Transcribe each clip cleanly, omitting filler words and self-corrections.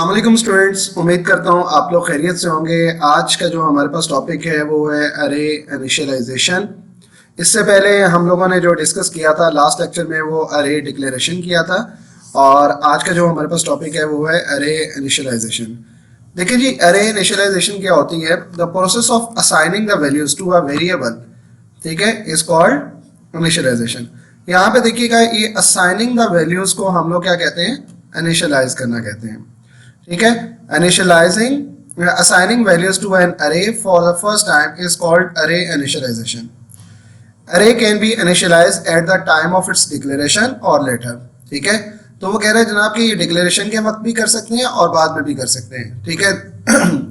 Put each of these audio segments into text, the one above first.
अस्सलाम स्टूडेंट्स, उम्मीद करता हूँ आप लोग खैरियत से होंगे। आज का जो हमारे पास टॉपिक है वो है अरे इनिशियलाइजेशन। इससे पहले हम लोगों ने जो डिस्कस किया था लास्ट लेक्चर में वो अरे डिक्लेरेशन किया था, और आज का जो हमारे पास टॉपिक है वो है अरे इनिशियलाइजेशन। देखिए जी, अरे इनिशियलाइजेशन क्या होती है? The process of assigning the values to a variable, ठीक है, इज कॉल्ड इनिशियलाइजेशन। यहाँ पे देखिएगा, ये असाइनिंग द वैल्यूज को हम लोग क्या कहते हैं? इनिशियलाइज करना कहते हैं। ठीक है, initialising assigning values to an array for the first time is called array initialisation. Array can be initialised at the time of its declaration और लेटर। ठीक है, तो वो कह रहे हैं जनाब कि ये डिक्लेरेशन के वक्त भी कर सकते हैं और बाद में भी कर सकते हैं। ठीक है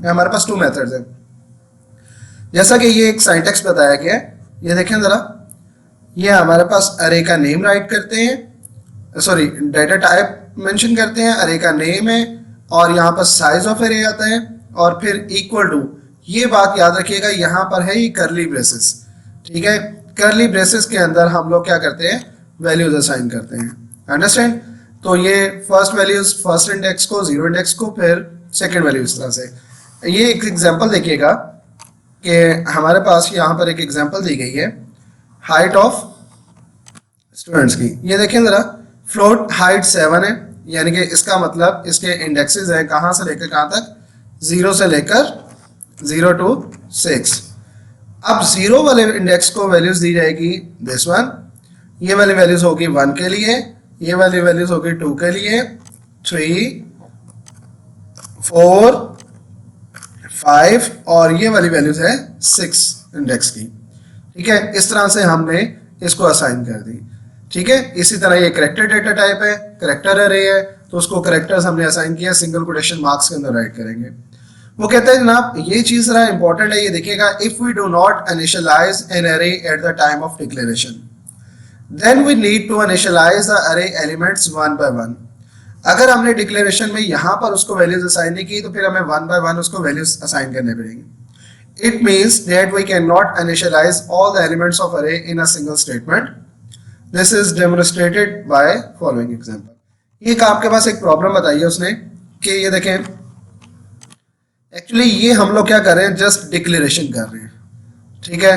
हमारे पास टू मेथड्स हैं। जैसा कि ये एक सिंटैक्स बताया गया है, ये देखें जरा, ये हमारे पास अरे का नेम राइट करते हैं, सॉरी डाटा टाइप मेंशन करते हैं, अरे का नेम है और यहाँ पर साइज ऑफ अरे आता है, और फिर इक्वल टू, ये बात याद रखिएगा, यहाँ पर है ये करली ब्रेसेस। ठीक है, करली ब्रेसेस के अंदर हम लोग क्या करते हैं? वैल्यूज असाइन करते हैं। अंडरस्टैंड? तो ये फर्स्ट वैल्यूज, फर्स्ट इंडेक्स को, जीरो इंडेक्स को, फिर सेकंड वैल्यू, इस तरह से। ये एक एग्जांपल देखिएगा कि हमारे पास यहाँ पर एक एग्जांपल दी गई है हाइट ऑफ स्टूडेंट्स की। ये देखें जरा, फ्लोट हाइट 7 है, यानी कि इसका मतलब इसके इंडेक्सेस हैं कहाँ से लेकर कहाँ तक? 0 से लेकर 0 to 6। अब 0 वाले इंडेक्स को वैल्यूज दी जाएगी दिस वन, ये वाली वैल्यूज होगी 1 के लिए, ये वाली वैल्यूज होगी 2 के लिए, 3, 4, 5, और ये वाली वैल्यूज है 6 इंडेक्स की। ठीक है, इस तरह से हमने इसको असाइन कर दी। ठीक है, इसी तरह ये करेक्टर डेटा टाइप है, करेक्टर अरे है, तो उसको करेक्टर्स हमने असाइन किया, सिंगल कोटेशन मार्क्स के अंदर राइट करेंगे। वो कहते हैं जनाब ये चीज जरा इंपॉर्टेंट है, ये देखिएगा, if we do not initialise an array at the time of declaration then we need to initialise the array elements one by one. अगर हमने डिक्लेरेशन में यहाँ पर उसको वैल्यूज असाइन नहीं की तो फिर हमें वन बाय वन उसको वैल्यूज असाइन करने पड़ेंगे। It means that we can not initialise all the elements of array in a single statement. This is demonstrated by following example. ये आपके पास एक प्रॉब्लम बताई है उसने कि ये देखें, एक्चुअली ये हम लोग क्या कर रहे हैं? जस्ट डिक्लेरेशन कर रहे हैं। ठीक है,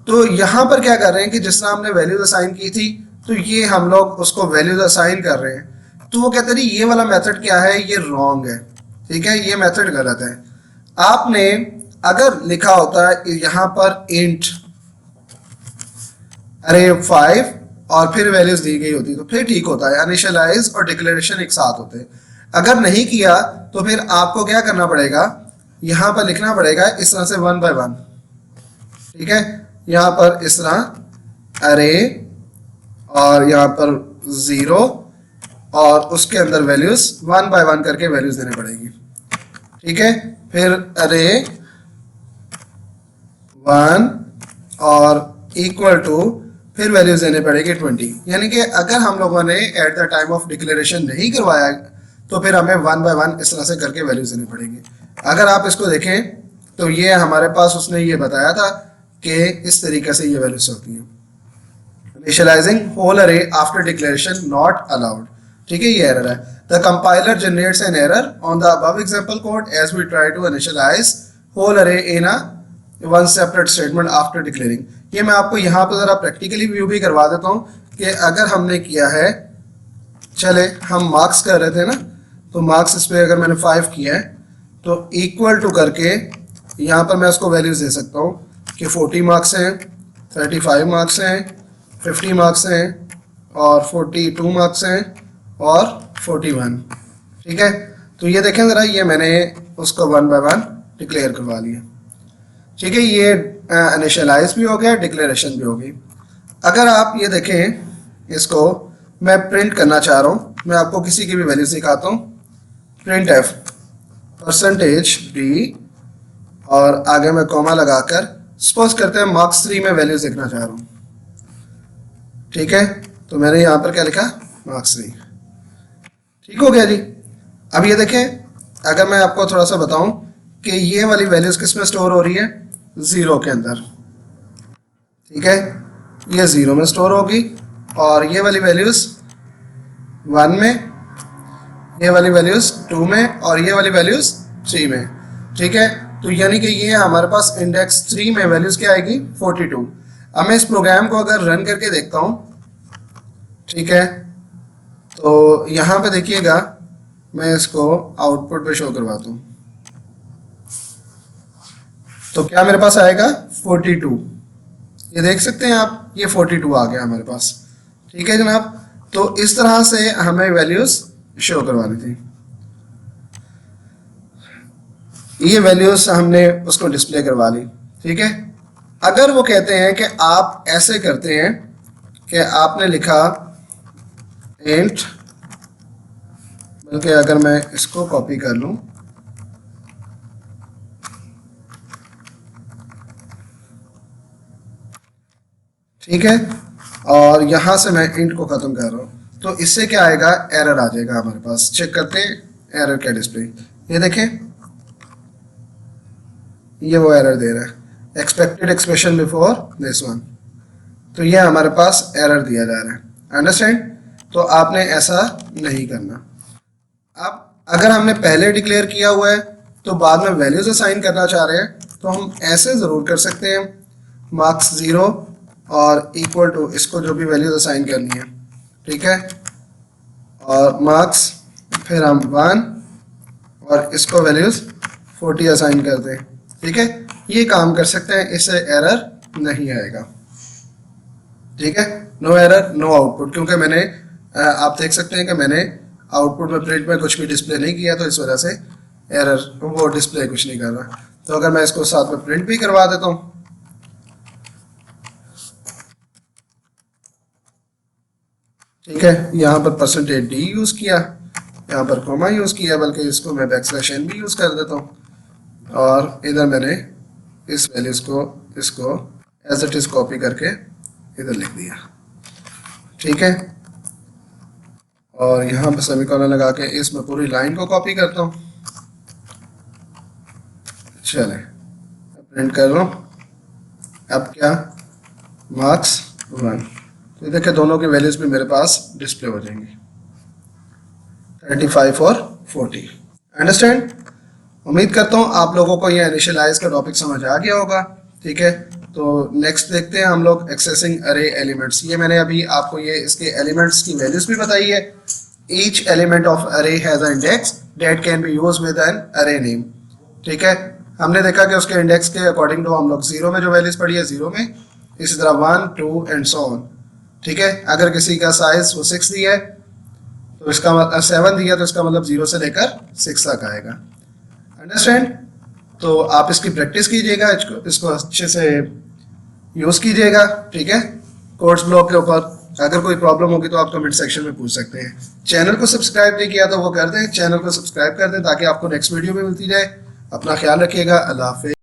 तो यहाँ पर क्या कर रहे हैं कि जिस तरह हमने वैल्यूज असाइन की थी, तो ये हम लोग उसको वैल्यूज असाइन कर रहे हैं। तो वो कहते हैं ये वाला मेथड क्या है? ये रॉन्ग है। ठीक है, ये मेथड गलत है। आपने अगर लिखा होता है यहाँ पर इंट अरे 5 और फिर वैल्यूज दी गई होती तो फिर ठीक होता है, इनिशियलाइज और डिक्लेरेशन एक साथ होते। अगर नहीं किया तो फिर आपको क्या करना पड़ेगा? यहाँ पर लिखना पड़ेगा इस तरह से 1 बाय 1। ठीक है, यहाँ पर इस तरह अरे और यहाँ पर 0 और उसके अंदर वैल्यूज 1 बाय 1 करके वैल्यूज देने पड़ेगी। ठीक है, फिर अरे 1 और इक्वल टू, फिर वैल्यूज देने पड़ेगी 20। यानी कि अगर हम लोगों ने eight the time of declaration नहीं करवाया तो फिर हमें 1 बाय 1 इस तरह से करके वैल्यूज देने पड़ेंगे। अगर आप इसको देखें तो ये हमारे पास उसने ये बताया था कि इस तरीके से ये वैल्यूज होती हैं। Initialising whole array after declaration not allowed. ठीक है, ये एरर है। The compiler generates an error on the above example code as we try to initialise whole array in a one separate statement after declaring. ये मैं आपको यहाँ पर जरा प्रैक्टिकली व्यू भी करवा देता हूँ कि अगर हमने किया है, चले हम मार्क्स कर रहे थे ना, तो मार्क्स इस पर अगर मैंने 5 किया है तो इक्वल टू करके यहाँ पर मैं उसको वैल्यूज दे सकता हूँ कि 40 मार्क्स हैं, 35 मार्क्स हैं, 50 मार्क्स हैं, और 42 मार्क्स हैं, और 41। ठीक है, तो ये देखें ज़रा, ये मैंने उसको 1 बाय 1 डिक्लेयर करवा लिया। ठीक है, ये इनिशियलाइज भी हो गया, डिक्लेरेशन भी हो गई। अगर आप ये देखें, इसको मैं प्रिंट करना चाह रहा हूँ, मैं आपको किसी की भी वैल्यू दिखाता हूँ, प्रिंट एफ %d और आगे मैं कॉमा लगाकर सपोज करते हैं मार्क्स 3 में वैल्यूज देखना चाह रहा हूँ। ठीक है, तो मैंने यहाँ पर क्या लिखा? मार्क्स 3। ठीक हो गया जी। अब ये देखें, अगर मैं आपको थोड़ा सा बताऊं कि ये वाली वैल्यूज किस में स्टोर हो रही है? 0 के अंदर। ठीक है, ये 0 में स्टोर होगी, और ये वाली वैल्यूज 1 में, ये वाली वैल्यूज 2 में और ये वाली वैल्यूज 3 में, ठीक है। तो यानी कि ये हमारे पास इंडेक्स 3 में वैल्यूज क्या आएगी 42। अब मैं इस प्रोग्राम को अगर रन करके देखता हूँ, ठीक है, तो यहाँ पे देखिएगा मैं इसको आउटपुट पे शो करवाता हूँ, तो क्या मेरे पास आएगा 42। ये देख सकते हैं आप, ये 42 आ गया हमारे पास, ठीक है जनाब। तो इस तरह से हमें वैल्यूज शो करवानी थी, ये वैल्यूज हमने उसको डिस्प्ले करवा ली, ठीक है। अगर वो कहते हैं कि आप ऐसे करते हैं कि आपने लिखा इंट, बल्कि अगर मैं इसको कॉपी कर लूं, ठीक है, और यहां से मैं इंट को खत्म कर रहा हूं, तो इससे क्या आएगा, एरर आ जाएगा हमारे पास। चेक करते हैं एरर क्या डिस्प्ले, ये देखें, ये वो एरर दे रहा है, expected expression before this one, तो ये हमारे पास एरर दिया जा रहा है, अंडरस्टैंड। तो आपने ऐसा नहीं करना। अब अगर हमने पहले डिक्लेयर किया हुआ है तो बाद में वैल्यूज असाइन करना चाह रहे हैं तो हम ऐसे ज़रूर कर सकते हैं, मार्क्स 0 और इक्वल टू इसको जो भी वैल्यूज असाइन करनी है, ठीक है, और मार्क्स फिर हम 1 और इसको वैल्यूज 40 असाइन कर दें, ठीक है। ये काम कर सकते हैं, इससे एरर नहीं आएगा, ठीक है। नो एरर नो आउटपुट, क्योंकि मैंने आप देख सकते हैं कि मैंने आउटपुट में प्रिंट में कुछ भी डिस्प्ले नहीं किया, तो इस वजह से एरर वो डिस्प्ले कुछ नहीं कर रहा। तो अगर मैं इसको साथ में प्रिंट भी करवा देता हूँ, ठीक है, यहाँ पर %d यूज़ किया, यहाँ पर कॉमा यूज़ किया, बल्कि इसको मैं \n भी यूज़ कर देता हूँ, और इधर मैंने इस वैल्यूज को इसको एज इट इज़ कॉपी करके इधर लिख दिया, ठीक है, और यहाँ पर सेमीकोलन लगा के इसमें पूरी लाइन को कॉपी करता हूँ। चले प्रिंट कर रहा हूँ, अब क्या, मार्क्स 1, तो देखिए दोनों की वैल्यूज भी मेरे पास डिस्प्ले हो जाएंगी, 35 और 40, अंडरस्टैंड। उम्मीद करता हूँ आप लोगों को ये इनिशियलाइज का टॉपिक समझ आ गया होगा, ठीक है। तो नेक्स्ट देखते हैं हम लोग एक्सेसिंग अरे एलिमेंट्स। ये मैंने अभी आपको ये इसके एलिमेंट्स की वैल्यूज भी बताई है। Each element of array has a index that can be used with an array name, ठीक है। हमने देखा कि उसके इंडेक्स के अकॉर्डिंग टू हम लोग 0 में जो वैल्यूज पढ़ी है 0 में, इसी तरह 1 2 एंड सो ऑन, ठीक है। अगर किसी का साइज वो 6 दिया है तो इसका मतलब 7 दिया तो इसका मतलब 0 से लेकर 6 तक आएगा, अंडरस्टैंड। तो आप इसकी प्रैक्टिस कीजिएगा, इसको अच्छे से यूज़ कीजिएगा, ठीक है, कोर्स ब्लॉक के ऊपर। अगर कोई प्रॉब्लम होगी तो आप कमेंट सेक्शन में पूछ सकते हैं। चैनल को सब्सक्राइब नहीं किया तो वो कर दें, चैनल को सब्सक्राइब कर दें ताकि आपको नेक्स्ट वीडियो भी मिलती जाए। अपना ख्याल रखिएगा, अल्लाह हाफिज़।